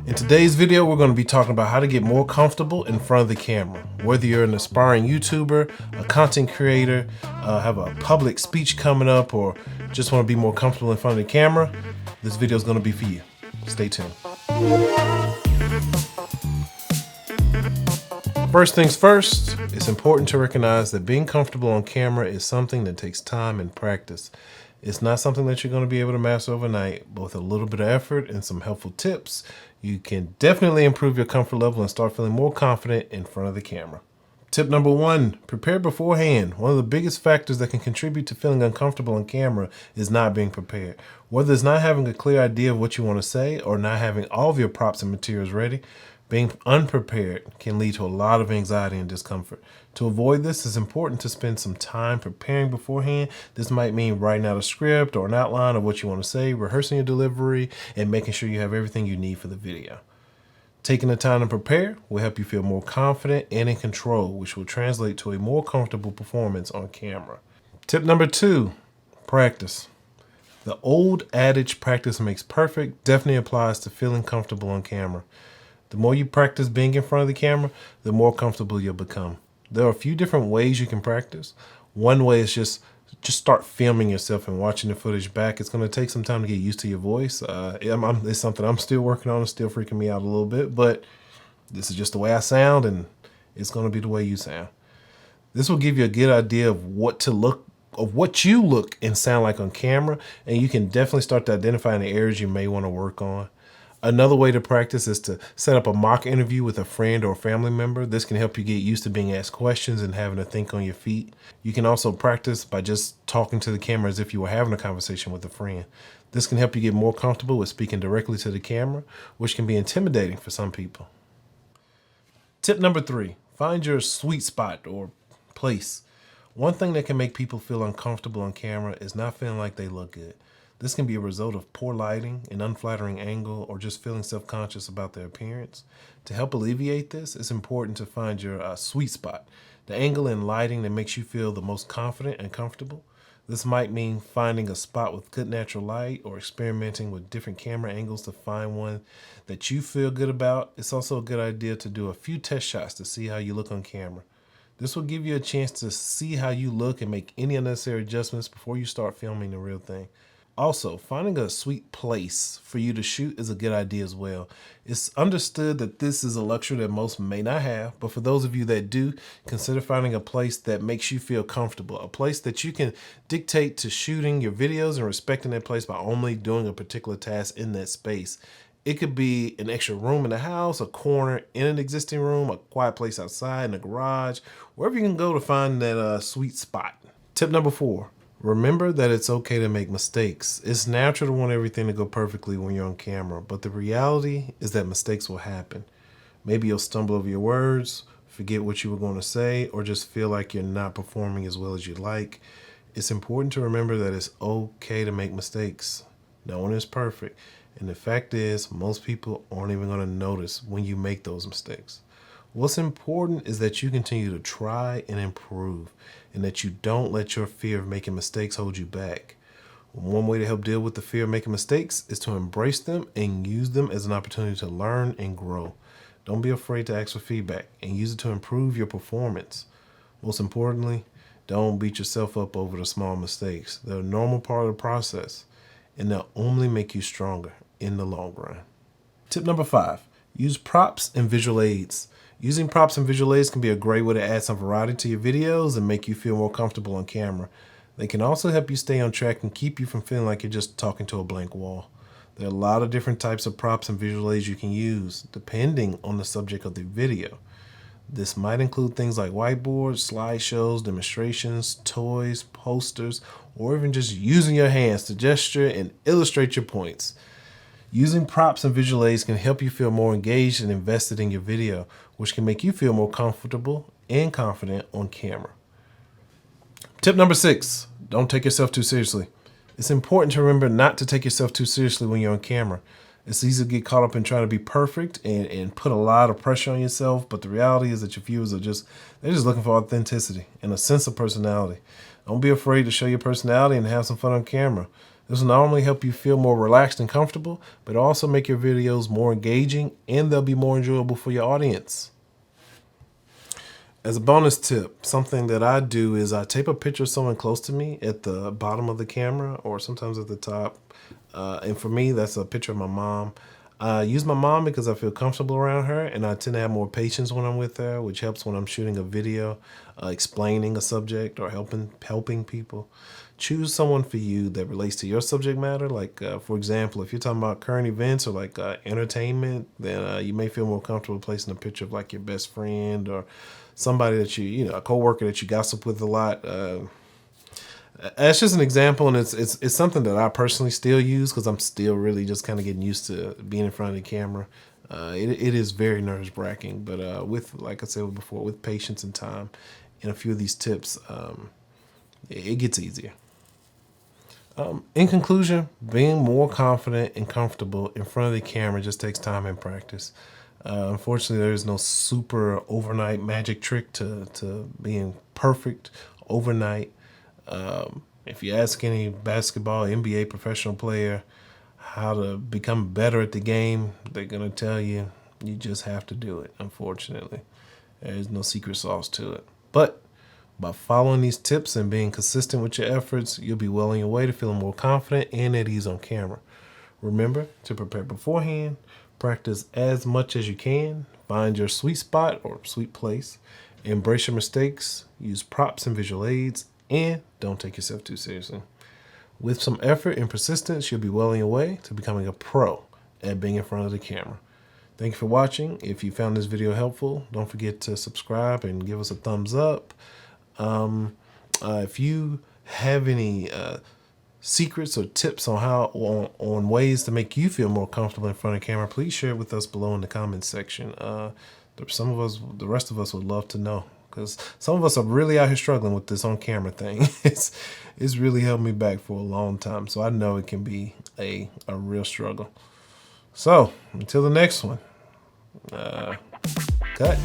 In today's video, we're going to be talking about how to get more comfortable in front of the camera. Whether you're an aspiring YouTuber, a content creator, have a public speech coming up, or just want to be more comfortable in front of the camera, this video is going to be for you. Stay tuned. First things first, it's important to recognize that being comfortable on camera is something that takes time and practice. It's not something that you're going to be able to master overnight, but with a little bit of effort and some helpful tips, you can definitely improve your comfort level and start feeling more confident in front of the camera. Tip number 1, prepare beforehand. One of the biggest factors that can contribute to feeling uncomfortable on camera is not being prepared. Whether it's not having a clear idea of what you want to say or not having all of your props and materials ready, being unprepared can lead to a lot of anxiety and discomfort. To avoid this, it's important to spend some time preparing beforehand. This might mean writing out a script or an outline of what you want to say, rehearsing your delivery, and making sure you have everything you need for the video. Taking the time to prepare will help you feel more confident and in control, which will translate to a more comfortable performance on camera. Tip number 2, practice. The old adage, practice makes perfect, definitely applies to feeling comfortable on camera. The more you practice being in front of the camera, the more comfortable you'll become. There are a few different ways you can practice. One way is just start filming yourself and watching the footage back. It's going to take some time to get used to your voice. It's something I'm still working on. It's still freaking me out a little bit, but this is just the way I sound, and it's going to be the way you sound. This will give you a good idea of what you look and sound like on camera, and you can definitely start to identify the areas you may want to work on. Another way to practice is to set up a mock interview with a friend or a family member. This can help you get used to being asked questions and having to think on your feet. You can also practice by just talking to the camera as if you were having a conversation with a friend. This can help you get more comfortable with speaking directly to the camera, which can be intimidating for some people. Tip number 3, find your sweet spot or place. One thing that can make people feel uncomfortable on camera is not feeling like they look good. This can be a result of poor lighting, an unflattering angle, or just feeling self-conscious about their appearance. To help alleviate this, it's important to find your sweet spot, the angle and lighting that makes you feel the most confident and comfortable. This might mean finding a spot with good natural light or experimenting with different camera angles to find one that you feel good about. It's also a good idea to do a few test shots to see how you look on camera. This will give you a chance to see how you look and make any unnecessary adjustments before you start filming the real thing. Also, finding a sweet place for you to shoot is a good idea as well. It's understood that this is a luxury that most may not have, but for those of you that do, consider finding a place that makes you feel comfortable, a place that you can dictate to shooting your videos and respecting that place by only doing a particular task in that space. It could be an extra room in the house, a corner in an existing room, a quiet place outside, in a garage, wherever you can go to find that sweet spot. Tip number 4. Remember that it's okay to make mistakes. It's natural to want everything to go perfectly when you're on camera, but the reality is that mistakes will happen. Maybe you'll stumble over your words, forget what you were going to say, or just feel like you're not performing as well as you'd like. It's important to remember that it's okay to make mistakes. No one is perfect, and the fact is, most people aren't even going to notice when you make those mistakes. What's important is that you continue to try and improve, and that you don't let your fear of making mistakes hold you back. One way to help deal with the fear of making mistakes is to embrace them and use them as an opportunity to learn and grow. Don't be afraid to ask for feedback and use it to improve your performance. Most importantly, don't beat yourself up over the small mistakes. They're a normal part of the process, and they'll only make you stronger in the long run. Tip number 5, use props and visual aids. Using props and visual aids can be a great way to add some variety to your videos and make you feel more comfortable on camera. They can also help you stay on track and keep you from feeling like you're just talking to a blank wall. There are a lot of different types of props and visual aids you can use, depending on the subject of the video. This might include things like whiteboards, slideshows, demonstrations, toys, posters, or even just using your hands to gesture and illustrate your points. Using props and visual aids can help you feel more engaged and invested in your video, which can make you feel more comfortable and confident on camera. Tip number 6, don't take yourself too seriously. It's important to remember not to take yourself too seriously when you're on camera. It's easy to get caught up in trying to be perfect and put a lot of pressure on yourself, but the reality is that your viewers they're just looking for authenticity and a sense of personality. Don't be afraid to show your personality and have some fun on camera. This will not only help you feel more relaxed and comfortable, but also make your videos more engaging and they'll be more enjoyable for your audience. As a bonus tip, something that I do is I tape a picture of someone close to me at the bottom of the camera or sometimes at the top. And for me, that's a picture of my mom. I use my mom because I feel comfortable around her and I tend to have more patience when I'm with her, which helps when I'm shooting a video, explaining a subject or helping people. Choose someone for you that relates to your subject matter. Like, for example, if you're talking about current events or like entertainment, then you may feel more comfortable placing a picture of like your best friend or somebody that a coworker that you gossip with a lot. That's just an example, and it's something that I personally still use because I'm still really just kind of getting used to being in front of the camera. It is very nerve-wracking, but with, like I said before, with patience and time and a few of these tips, it gets easier. In conclusion, being more confident and comfortable in front of the camera just takes time and practice. Unfortunately, there is no super overnight magic trick to being perfect overnight. If you ask any basketball, NBA professional player how to become better at the game, they're going to tell you, you just have to do it, unfortunately. There's no secret sauce to it. But by following these tips and being consistent with your efforts, you'll be well on your way to feeling more confident and at ease on camera. Remember to prepare beforehand, practice as much as you can, find your sweet spot or sweet place, embrace your mistakes, use props and visual aids, and don't take yourself too seriously. With some effort and persistence, you'll be well on your way to becoming a pro at being in front of the camera. Thank you for watching. If you found this video helpful, don't forget to subscribe and give us a thumbs up. If you have any secrets or tips on on ways to make you feel more comfortable in front of camera, please share it with us below in the comments section. The rest of us would love to know, because some of us are really out here struggling with this on camera thing. It's really held me back for a long time, so I know it can be a real struggle. So until the next one, cut.